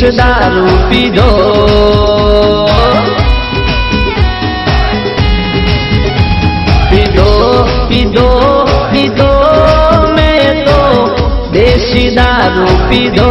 English दारू पीधो पीधो पीधो पीधो मैं तो देसी दारू पीधो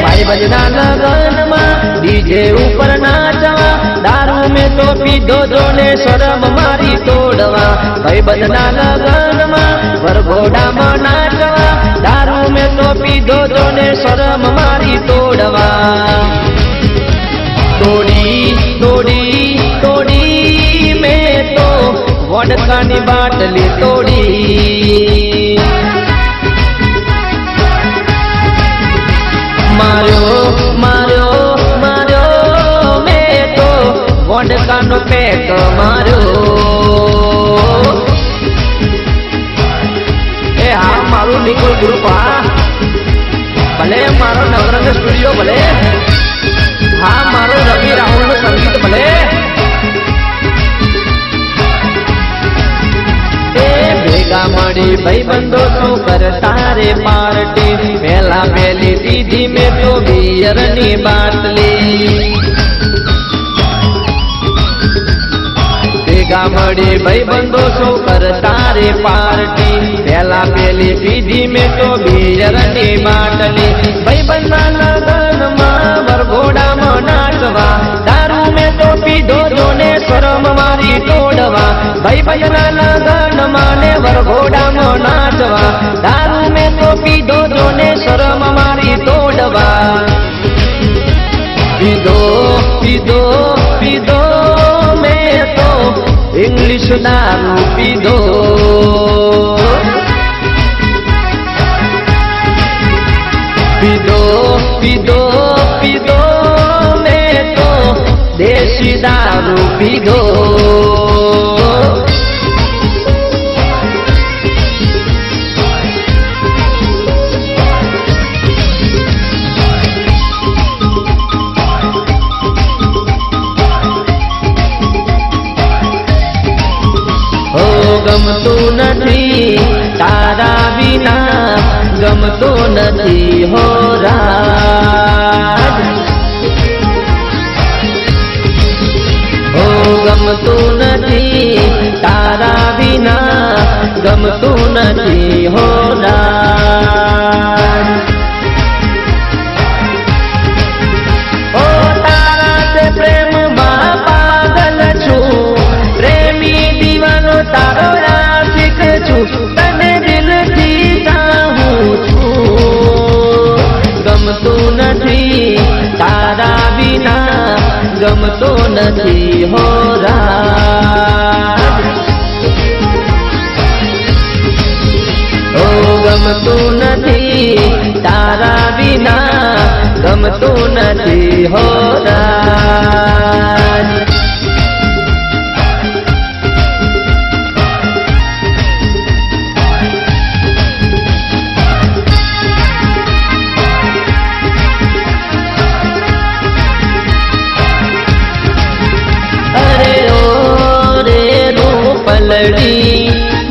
भाई बजना लगन में डीजे ऊपर नाचवा दारू में तो पीधो जो ने शरम मारी तोड़वा भाई बजना लगन में वरघोड़ा में नाचवा दारू में तो पीधो जो ने शरम मारी तोड़वा तोड़ी तोड़ी तोड़ी में तो वोडका नी बाटली तोड़ी मार्यो मार्यो मार्यो मैं तो वोडका नो पेक मार्यो ए हाँ मारू निकोल ग्रुप भले मारो नवरंग स्टूडियो भले हाँ मारो रवि राहुल नो संगीत भले भेगा मड़ी भाई बंदो तो करता रे पार्टी पहला पहली दीदी में तो बियर नी बाटली भेगा मड़ी भाई बंदो तो करता रे पार्टी पहला पहली दीदी में तो बियर नी बाटली भाई बंदा लगन में वरघोड़ा में नाचवा दारू में तो पीधो जोने शरम मारी तोड़वा भाई भजना लगन माने वरघोड़ा में नाचवा दारू में तो पीधो जोने शरम मारी तोड़वा पीधो पीधो पीधो मैं तो इंग्लिश दारू पीधो पीधो पीधो पीधो मैं तो देसी दारू पीधो गमतो नहीं तारा बिना गमतो नहीं हो राज ओ गमतो नहीं तारा बिना गमतो नहीं हो राज ओ तारा से प्रेम में पागल छू प्रेमी दीवानो तारो आशिक छू तने दिल थी चाहूं छू गमतो नहीं तारा बिना गमतो नहीं हो राज ओ गमतो नहीं तारा बिना गमतो नहीं हो राज पलड़ी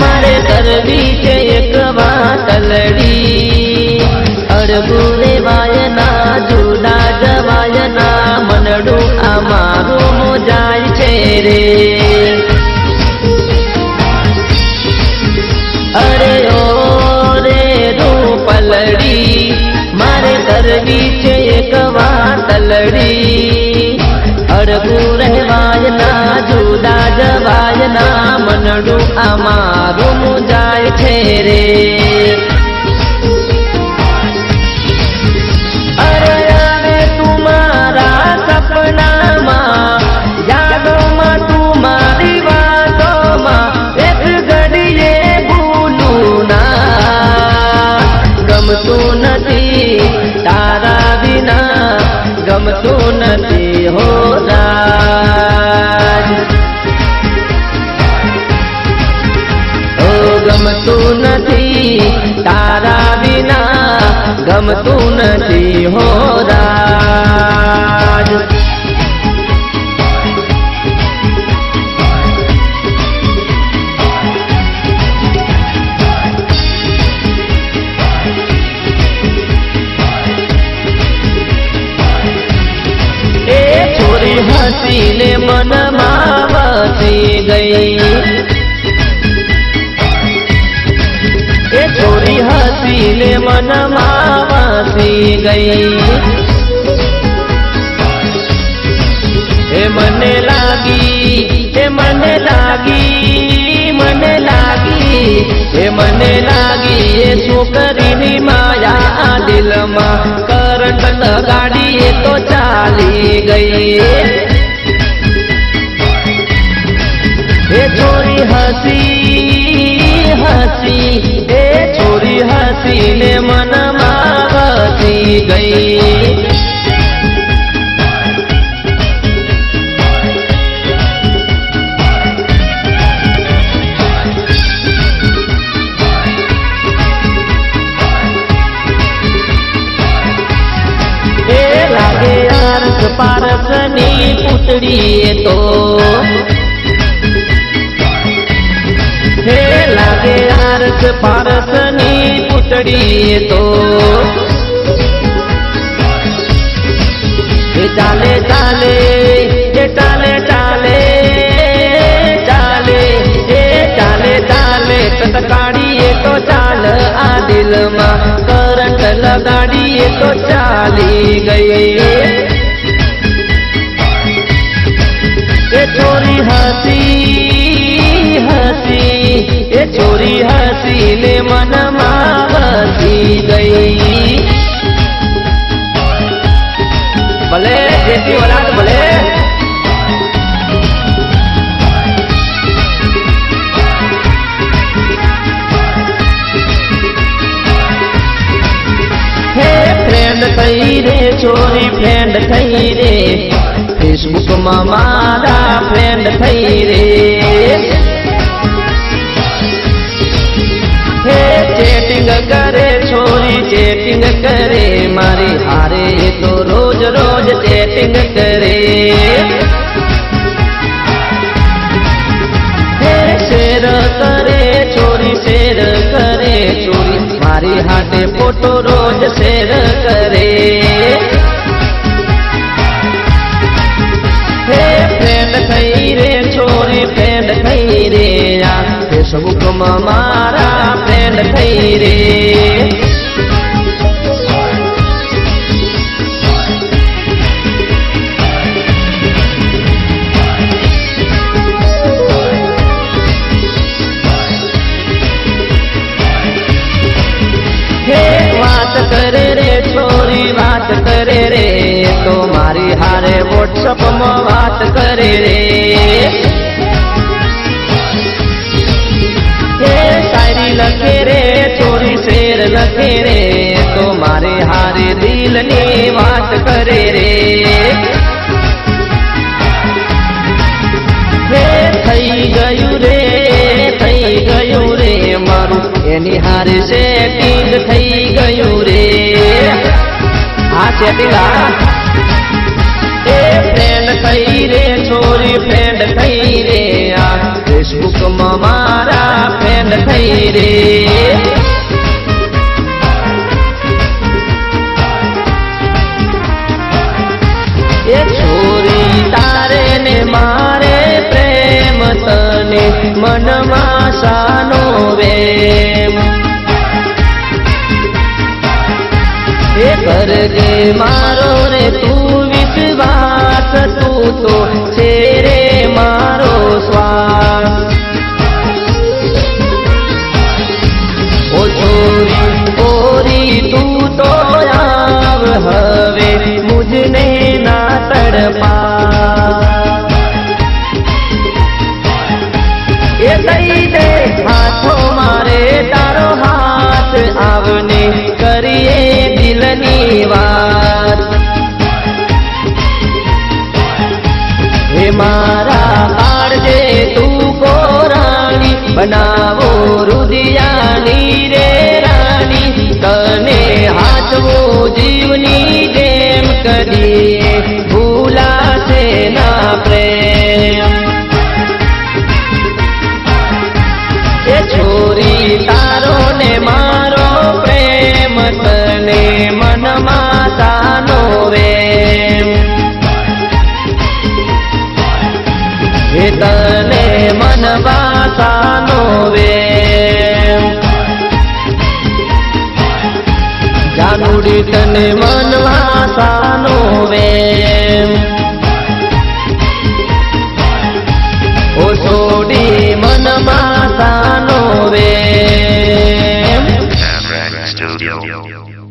मारे करवी के एक वातलड़ी अड़बुरे वायना जुदा जवायना मनडू अमारो मोजाय छे रे अरे ओ रे रो पलड़ी मारे करवी के एक वातलड़ी अड़बू रहवायना जुदा जवायना मनडू अमारू मुजाय छे रे अरे आवे तुम्हारा सपना मा यादो मा तुम्हारी बातों मा एक घड़िए भूलू ना गमतो नहीं तारा बिना गमतो नहीं हो राज ओ गमतो नहीं तारा बिना गमतो नहीं हो राज મનમાં વસી ગઈ. એ છોરી હસીને મનમાં વસી ગઈ. એ મને લાગી, એ મને લાગી, મને લાગી, એ મને લાગી એ છોકરીની માયા આ દિલમાં. કરંટ લગાડી એ તો ચાલી ગઈ. એ છોરી હસી હસી, એ છોરી હસીને મનમાં વસી ગઈ. પારસની પૂતળી તો હે લાગે આરસ પારસની પૂતળી તો. એ ચાલે ચાલે, એ ચાલે ચાલે, ચાલે એ ચાલે ચાલે ટટકાડીએ તો ચાલ આ દિલમાં. કરંટ લગાડીએ તો ચાલી ગઈ. એ છોરી હસી હસી, એ છોરી હસીને મનમાં વસી ગઈ. ભલે જેથી ઓલાદ ભલે. હે ફ્રેન્ડ થઈ રે છોરી, ફ્રેન્ડ થઈ રે. ફેસબુકમાં મારા ફ્રેન્ડ થઈ રે. હે ચેટિંગ કરે છોરી, ચેટિંગ કરે મારી હારે તો રોજ રોજ ચેટિંગ કરે. હે શેર કરે છોરી, શેર કરે છોરી મારી હાથે ફોટો રોજ શેર કરે. ફ્રેન્ડ થઈ રે છોરી, ફ્રેન્ડ થઈ રે. આ ફેસબુકમાં મારા ફ્રેન્ડ થઈ રે. હે વાત કરે રે છોરી, વાત કરે રે તો મારી હારે વોટ્સઅપમાં વાત કરે રે. હે શાયરી લખે રે છોરી, શેર લખે રે તો મારે હારે દિલની વાત કરે રે. હે થઈ ગયું રે, થઈ ગયું રે મારું એની હારે સેટિંગ થઈ ગયું રે. આ સેટિંગ આ એ ફ્રેન્ડ થઈ રે છોરી, ફ્રેન્ડ થઈ રે. આ ફેસબુકમાં મારા ફ્રેન્ડ થઈ રે. એ છોરી તારે ને મારે પ્રેમ તને મનમાં સાનો વેમ. એ કરજે મારો રે તું વિશ્વાસ, તું તો છે રે મારો શ્વાસ. ઓ છોરી ઓરી તું તો આવ હવે મુझने ના તડપા. એ દઈ દે હાથો મારે તારો હાથ, આવને કરીએ દિલની વાત. હે મારા કાળજે તું કોરાણી, બનાવો રુદિયાની રે રાણી. તને હાચવો જીવની જેમ કદી ભૂલાશે ના પ્રેમ. એ છોરી તારો ને મારો પ્રેમ તને મનમાં સાનો વેમ. તને મન વાસાનો વેમ ઓ છોડી મન વાસાનો વેમ Studio.